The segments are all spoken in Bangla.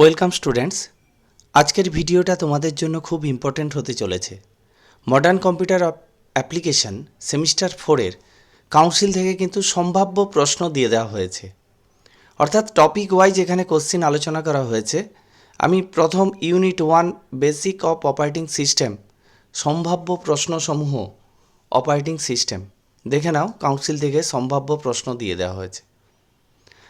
Welcome students. আজকের ভিডিওটা তোমাদের জন্য খুব ইম্পর্ট্যান্ট হতে চলেছে। মডার্ন কম্পিউটার অ্যাপ্লিকেশন সেমিস্টার 4-এর কাউন্সিল থেকে কিন্তু সম্ভাব্য প্রশ্ন দিয়ে দেওয়া হয়েছে, অর্থাৎ টপিক ওয়াইজ এখানে কোশ্চিন আলোচনা করা হয়েছে। আমি প্রথম unit 1 basic of operating system সম্ভাব্য প্রশ্নসমূহ অপারেটিং সিস্টেম দেখে নাও। কাউন্সিল থেকে সম্ভাব্য প্রশ্ন দিয়ে দেওয়া হয়েছে,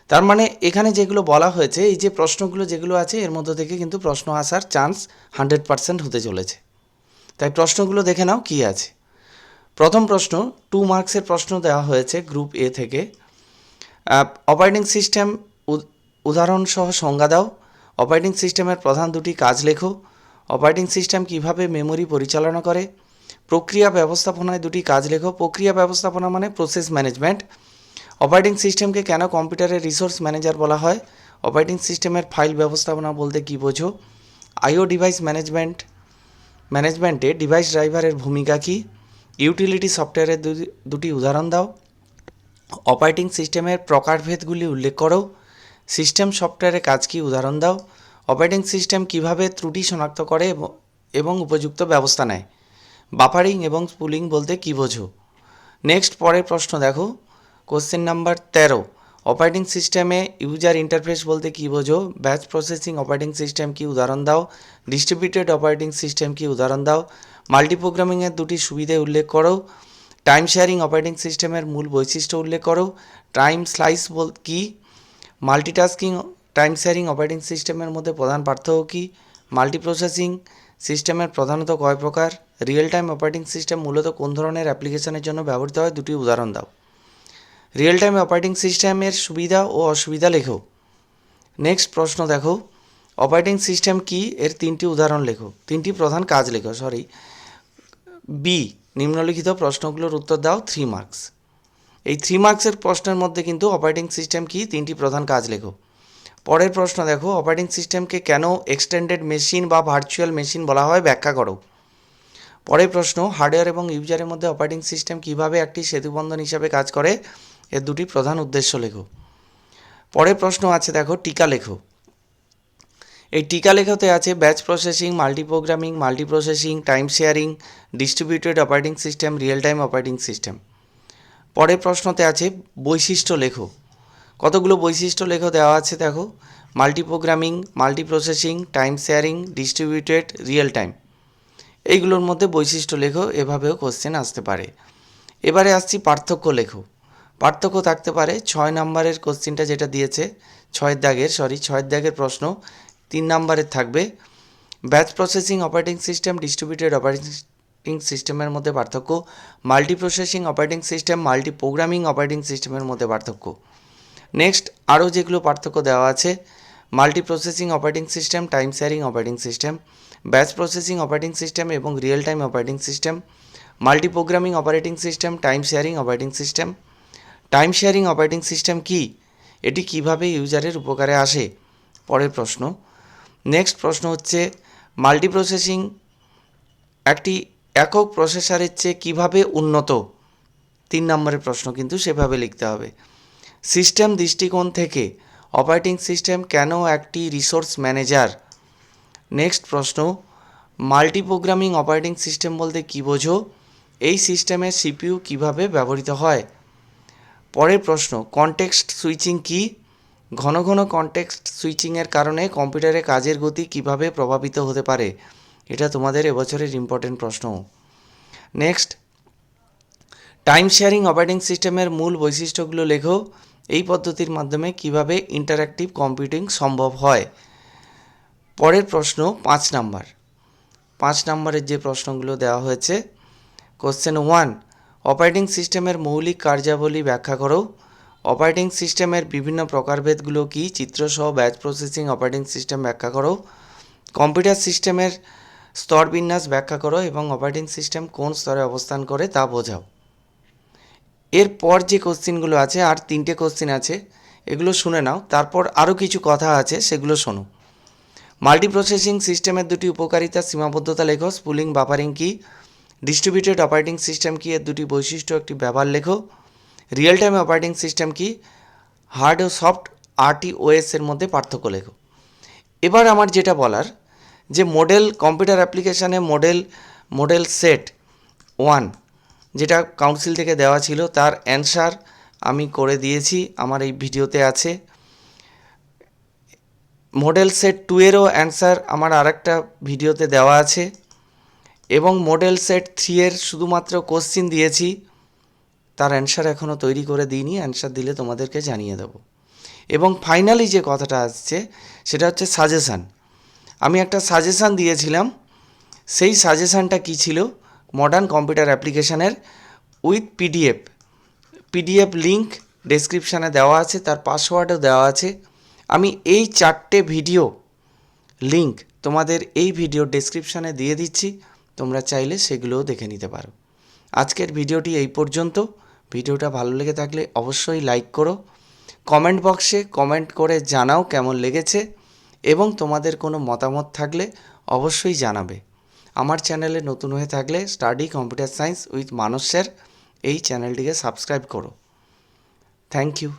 তার মানে এখানে যেগুলো বলা হয়েছে, এই যে প্রশ্নগুলো যেগুলো আছে এর মধ্যে থেকে কিন্তু প্রশ্ন আসার চান্স 100% হতে চলেছে। তাই প্রশ্নগুলো দেখে নাও কি আছে। প্রথম প্রশ্ন 2 মার্কসের প্রশ্ন দেওয়া হয়েছে গ্রুপ এ থেকে। অপারেটিং সিস্টেম উদাহরণ সহ সংজ্ঞা দাও। অপারেটিং সিস্টেমের প্রধান দুটি কাজ লেখো। অপারেটিং সিস্টেম কিভাবে মেমোরি পরিচালনা করে। প্রক্রিয়া ব্যবস্থাপনায় দুটি কাজ লেখো। প্রক্রিয়া ব্যবস্থাপনা মানে প্রসেস ম্যানেজমেন্ট। অপারেটিং সিস্টেমকে কেন কম্পিউটারের রিসোর্স ম্যানেজার বলা হয়। অপারেটিং সিস্টেমের ফাইল ব্যবস্থাপনা বলতে কী বোঝো। আইও ডিভাইস ম্যানেজমেন্টে ডিভাইস ড্রাইভারের ভূমিকা কী। ইউটিলিটি সফটওয়্যারের দুটি উদাহরণ দাও। অপারেটিং সিস্টেমের প্রকারভেদগুলি উল্লেখ করো। সিস্টেম সফটওয়্যারের কাজ কী উদাহরণ দাও। অপারেটিং সিস্টেম কিভাবে ত্রুটি শনাক্ত করে এবং উপযুক্ত ব্যবস্থা নেয়। বাফারিং এবং স্পুলিং বলতে কী বোঝো। নেক্সট পরের প্রশ্ন দেখো, কোশ্চেন নাম্বার 13। অপারেটিং সিস্টেমে ইউজার ইন্টারফেস বলতে কী বোঝো। ব্যাচ প্রসেসিং অপারেটিং সিস্টেম কি উদাহরণ দাও। ডিস্ট্রিবিউটেড অপারেটিং সিস্টেম কি উদাহরণ দাও। মাল্টিপ্রোগ্রামিংয়ের দুটি সুবিধে উল্লেখ করো। টাইম শেয়ারিং অপারেটিং সিস্টেমের মূল বৈশিষ্ট্য উল্লেখ করো। টাইম স্লাইস কি। মাল্টিটাস্কিং টাইম শেয়ারিং অপারেটিং সিস্টেমের মধ্যে প্রধান পার্থক্য কী। মাল্টিপ্রসেসিং সিস্টেমের প্রধানত কয় প্রকার। রিয়েল টাইম অপারেটিং সিস্টেম মূলত কোন ধরনের অ্যাপ্লিকেশনের জন্য ব্যবহৃত হয়, দুটি উদাহরণ দাও। রিয়েল টাইম অপারেটিং সিস্টেমের সুবিধা ও অসুবিধা লেখো। নেক্সট প্রশ্ন দেখো, অপারেটিং সিস্টেম কি এর তিনটি উদাহরণ লেখো। তিনটি প্রধান কাজ লেখো। বি, নিম্নলিখিত প্রশ্নগুলোর উত্তর দাও। 3 মার্কস। এই 3 মার্কসের প্রশ্নের মধ্যে কিন্তু অপারেটিং সিস্টেম কি তিনটি প্রধান কাজ লেখো। পরের প্রশ্ন দেখো, অপারেটিং সিস্টেমকে কেন এক্সটেন্ডেড মেশিন বা ভার্চুয়াল মেশিন বলা হয়, ব্যাখ্যা করো। পরের প্রশ্ন, হার্ডওয়্যার এবং ইউজারের মধ্যে অপারেটিং সিস্টেম কিভাবে একটি সেতুবন্ধন হিসাবে কাজ করে, এর দুটি প্রধান উদ্দেশ্য লেখো। পরের প্রশ্ন আছে দেখো, টিকা লেখো। এই টিকা লেখাতে আছে batch processing, multiprogramming, multiprocessing, time sharing, distributed operating system, real time operating system. পরের প্রশ্নতে আছে বৈশিষ্ট্য লেখো। কতগুলো বৈশিষ্ট্য লেখো দেওয়া আছে দেখো। Multiprogramming, multiprocessing, time sharing, distributed, real time. এইগুলোর মধ্যে বৈশিষ্ট্য লেখো, এভাবেও কোশ্চেন আসতে পারে। এবারে আসছি পার্থক্য লেখো। পার্থক্য থাকতে পারে 6 নম্বরের কোশ্চেনটা যেটা দিয়েছে, 6 দাগের প্রশ্ন 3 নম্বরের থাকবে। Batch processing operating system, distributed operating সিস্টেমের মধ্যে পার্থক্য। Multiprocessing operating system, multiprogramming operating সিস্টেমের মধ্যে পার্থক্য। নেক্সট আরও যেগুলো পার্থক্য দেওয়া আছে, multiprocessing operating system, time sharing operating system, batch processing operating system এবং real time operating system, multiprogramming operating system, time sharing operating system. Time sharing operating system কি, এটি কিভাবে ইউজারের উপকারে আসে। পরের প্রশ্ন। নেক্সট প্রশ্ন হচ্ছে, মাল্টিপ্রসেসিং একটি একক প্রসেসরের চেয়ে কীভাবে উন্নত। 3 নম্বরের প্রশ্ন কিন্তু সেভাবে লিখতে হবে। সিস্টেম দৃষ্টিকোণ থেকে অপারেটিং সিস্টেম কেন একটি রিসোর্স ম্যানেজার। নেক্সট প্রশ্ন, মাল্টিপ্রোগ্রামিং অপারেটিং সিস্টেম বলতে কী বোঝো। এই সিস্টেমে সিপিইউ কিভাবে ব্যবহৃত হয়। পরের প্রশ্ন, কনটেক্সট সুইচিং কি। ঘন ঘন কনটেক্সট সুইচিংয়ের কারণে কম্পিউটারে কাজের গতি কিভাবে প্রভাবিত হতে পারে। এটা তোমাদের এবছরের ইম্পর্টেন্ট প্রশ্ন। নেক্সট, টাইম শেয়ারিং অপারেটিং সিস্টেমের মূল বৈশিষ্ট্যগুলো লেখো। এই পদ্ধতির মাধ্যমে কিভাবে ইন্টারঅ্যাক্টিভ কম্পিউটিং সম্ভব হয়। পরের প্রশ্ন 5 নাম্বার। 5 নম্বরের যে প্রশ্নগুলো দেওয়া হয়েছে, কোশ্চেন 1, অপারেটিং সিস্টেমের মৌলিক কার্যাবলী ব্যাখ্যা করো। অপারেটিং সিস্টেমের বিভিন্ন প্রকারভেদগুলো কি, চিত্রসহ ব্যাচ প্রসেসিং অপারেটিং সিস্টেম ব্যাখ্যা করো। কম্পিউটার সিস্টেমের স্তরবিন্যাস ব্যাখ্যা করো এবং অপারেটিং সিস্টেম কোন স্তরে অবস্থান করে তা বোঝাও। এরপর যে কোশ্চেনগুলো আছে, আর 3টে কোশ্চেন আছে, এগুলো শুনে নাও, তারপর আরও কিছু কথা আছে সেগুলো শোনো। মাল্টিপ্রসেসিং সিস্টেমের দুটি উপকারিতা, সীমাবদ্ধতা লেখো। স্পুলিং, বাফারিং কি। ডিস্ট্রিবিউটেড অপারেটিং সিস্টেম কি, এর দুটি বৈশিষ্ট্য একটি ব্যবহার লেখো। রিয়েল টাইম অপারেটিং সিস্টেম কি, হার্ড ও সফট আরটিওএস এর মধ্যে পার্থক্য লেখো। এবার আমার যেটা বলার যে মডেল কম্পিউটার অ্যাপ্লিকেশানে মডেল সেট 1 যেটা কাউন্সিল থেকে দেওয়া ছিল তার অ্যান্সার আমি করে দিয়েছি, আমার এই ভিডিওতে আছে। মডেল সেট 2 এরও অ্যান্সার আমার আরেকটা ভিডিওতে দেওয়া আছে, এবং মডেল সেট 3 এর শুধুমাত্র কোশ্চিন দিয়েছি, তার অ্যান্সার এখনও তৈরি করে দিইনি, অ্যান্সার দিলে তোমাদেরকে জানিয়ে দেবো। এবং ফাইনালি যে কথাটা আসছে সেটা হচ্ছে সাজেশান। আমি একটা সাজেশান দিয়েছিলাম, সেই সাজেশানটা কী ছিল, মডার্ন কম্পিউটার অ্যাপ্লিকেশানের উইথ পিডিএফ লিঙ্ক ডেসক্রিপশানে দেওয়া আছে, তার পাসওয়ার্ডও দেওয়া আছে। আমি এই 4টে ভিডিও লিঙ্ক তোমাদের এই ভিডিও ডেসক্রিপশানে দিয়ে দিচ্ছি, তোমরা চাইলে সেগুলোও দেখে নিতে পারো। আজকের ভিডিওটি এই পর্যন্ত। ভিডিওটা ভালো লেগে থাকলে অবশ্যই লাইক করো, কমেন্ট বক্সে কমেন্ট করে জানাও কেমন লেগেছে, এবং তোমাদের কোনো মতামত থাকলে অবশ্যই জানাবে। আমার চ্যানেলে নতুন হয়ে থাকলে study computer science with Manas sir এই চ্যানেলটিকে সাবস্ক্রাইব করো। Thank you.